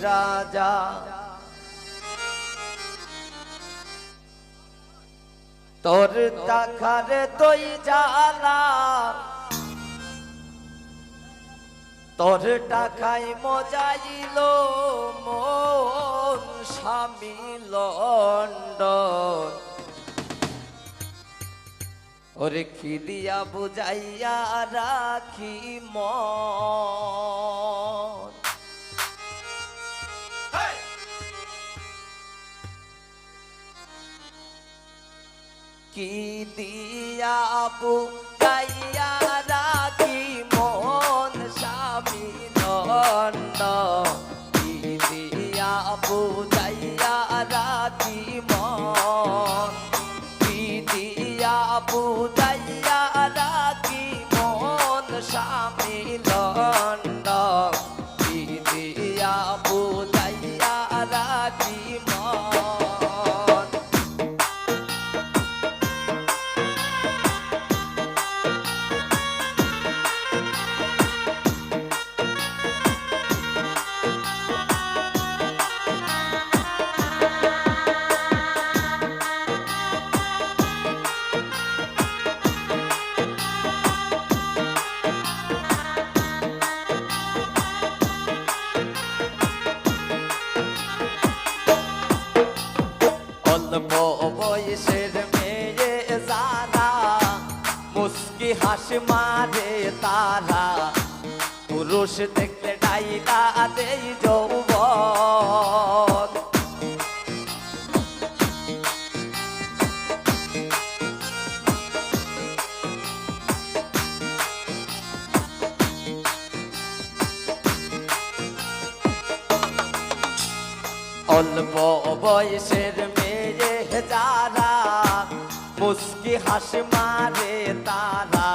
রাজা তোর টাকার তুই জ্বালা তোর টাকায় মজাইল মন স্বামী লন্ডন ওরে কি দিয়া বুঝাইয়া রাখি মন কি দিয়া বুঝাইয়া রাখি মন স্বামী লন্ডন কি দিয়া বুঝাইয়া রাখি মন কি দিয়া বুঝাইয়া রাখি মন স্বামী লন্ডন কি দিয়া বুঝাইয়া রাখি মন বয়সের মেয়ে যারা মুস্কি হাসি মারে তারা পুরুষ দেখলে ডাইলা দেই যৌবন অল্প বয়সের মেয়ে যারা মুস্কি হাসি মারে তারা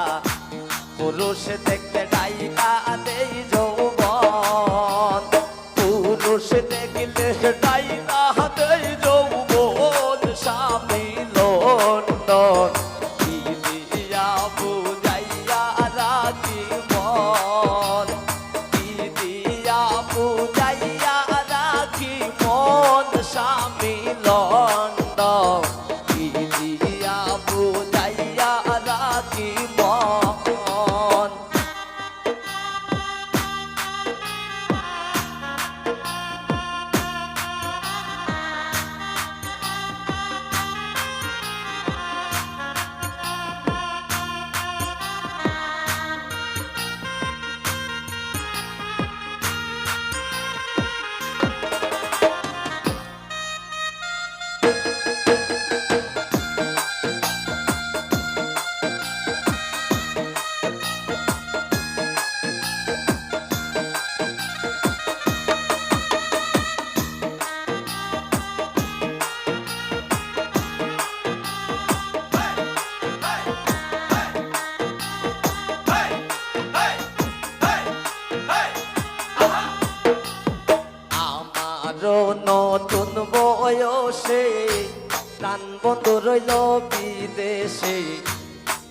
পুরুষ দেখলে ডাইলা দেই যৌবন পুরুষ দেখলে ডাইলা দেই যৌবন স্বামী লন্ডন কি দিয়া বুঝাইয়া রাখি মন কি দিয়া বুঝাইয়া রাখি মন স্বামী লন্ডন কি দিয়া বুঝাইয়া রাখি মন নতুন বয়সে প্রাণ বন্ধু রইল বিদেশে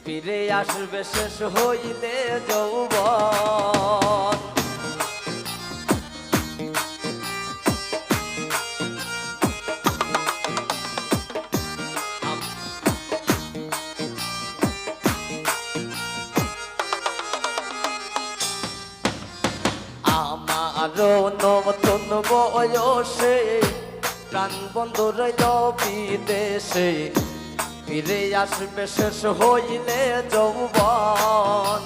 ফিরে আসবে শেষ হইলে যৌবন আমারও নতুন বয়সে প্রাণ বন্ধু রইল বিদেশে ফিরে আসবে শেষ হইলে যৌবন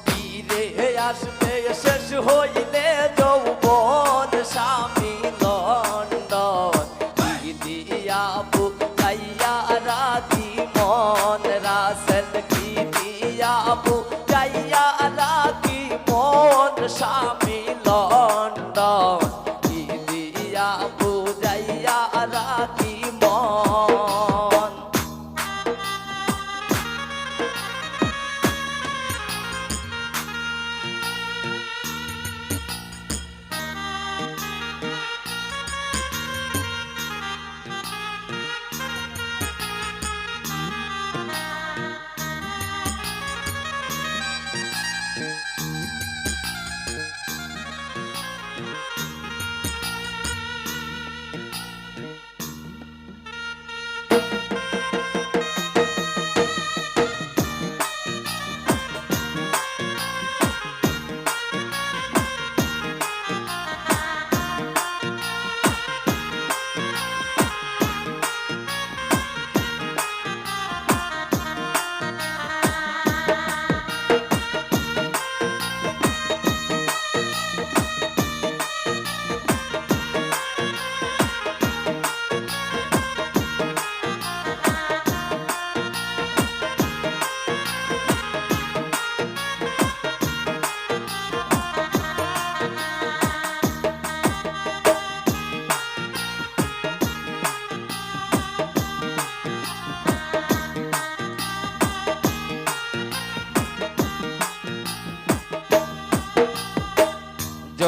ফিরে আসবে শেষ হইলে যৌবন স্বামী লন্ডন কি দিয়া বুঝাইয়া রাখি মন রাসেল কি দিয়া বুঝাইয়া রাখি মন স্বামী লন্ডন কি দিয়া বুঝাইয়া রাখি মন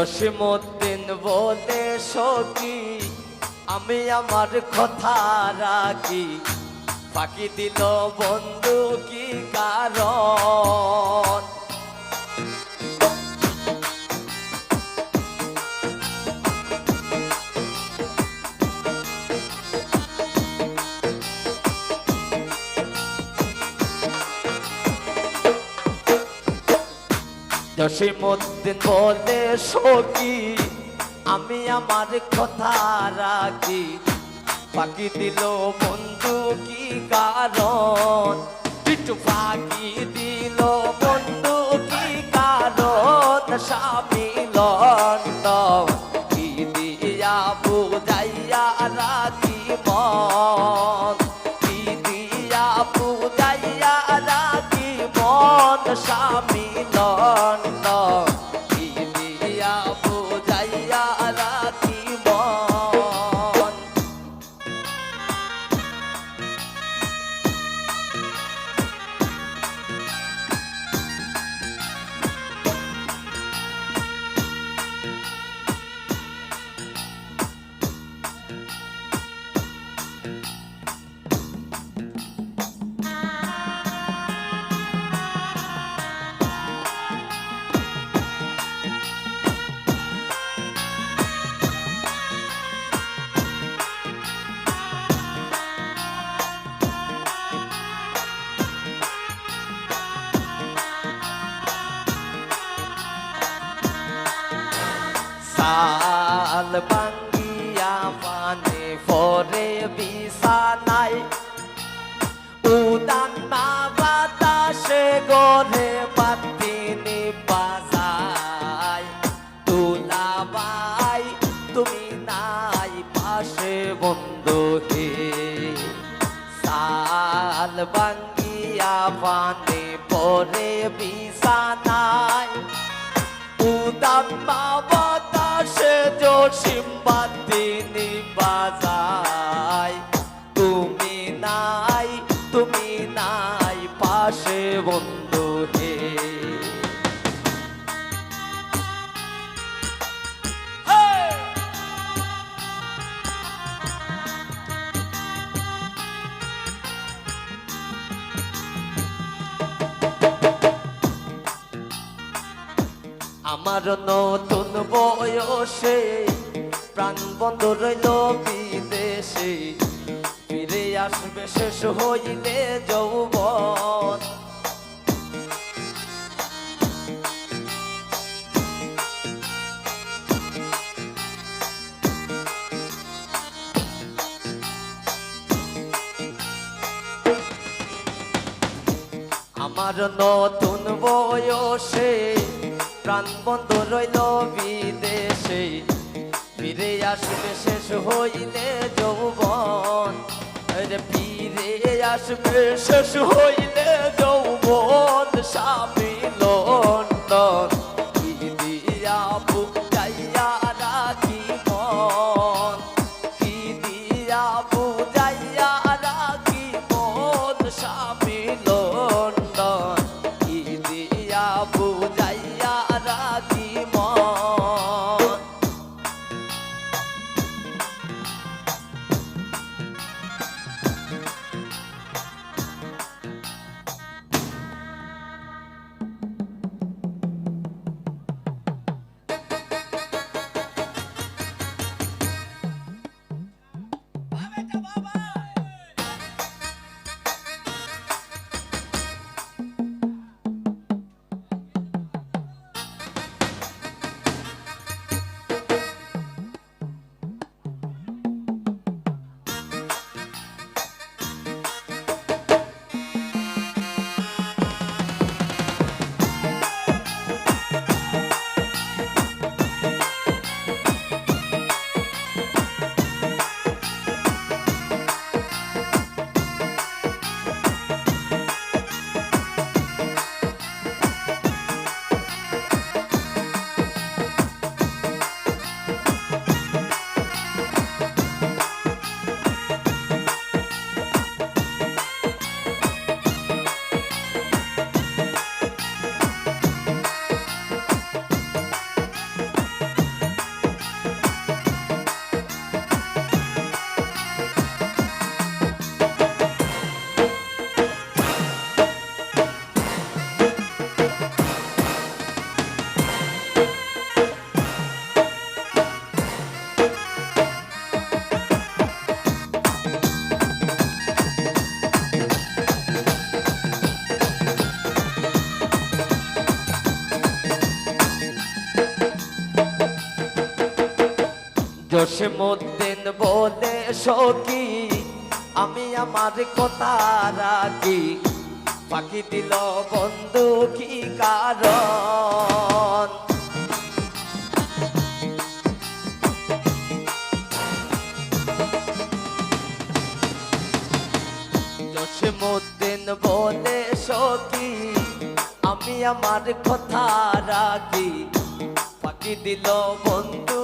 জসিমউদ্দিন বলে সখী আমি আমার কথা রাখি, ফাঁকি দিল বন্ধু কি কারণ? জসিমউদ্দিন বলে সখী আমি আমার কথা রাখি, ফাঁকি দিল বন্ধু কি কারণ? একটু ফাঁকি দিল বন্ধু কি কারণ? স্বামী লন্ডন কি দিয়া বুঝাইয়া রাখি মন, কি দিয়া বুঝাইয়া রাখি মন? স্বামী লন্ডন কি দিয়া বুঝাইয়া রাখি মন। সাল ভাঙ্গিয়া পানে পরে বিছানায়, উদান না বাতাসে গড়ে বাতি নিভা যায়। দুলাভাই তুমি নাই পাশে বন্ধু হে, সাল ভাঙ্গিয়া পানে পরে বিছানায়, উদান না বাতাসে জসিম বাতি নিভা যায়। তুমি নাই পাশে বন্ধু হে। আমার নতুন বয়সে প্রাণ বন্ধ রইল বিদেশে, ফিরে আসবে শেষ হইলে যৌবন। আমার নতুন বয়সে প্রাণ বন্ধ রইল বিদেশে, ফিরে আসবে শেষ হইলে যৌবন। ফিরে আসবে শেষ হইলে যৌবন। স্বামী লন্ডন কি দিয়া বুঝাইয়া রাখি মন, কি দিয়া বুঝাইয়া রাখি মন? স্বামী লন্ডন কি দিয়া বুঝাইয়া রাখি মন। জসীমউদ্দিন বলে সখী আমি আমার কথা রাখি ফাঁকি দিল বন্ধু কি কারণ জসীমউদ্দিন বলে সখী আমি আমার কথা রাখি ফাঁকি দিল বন্ধু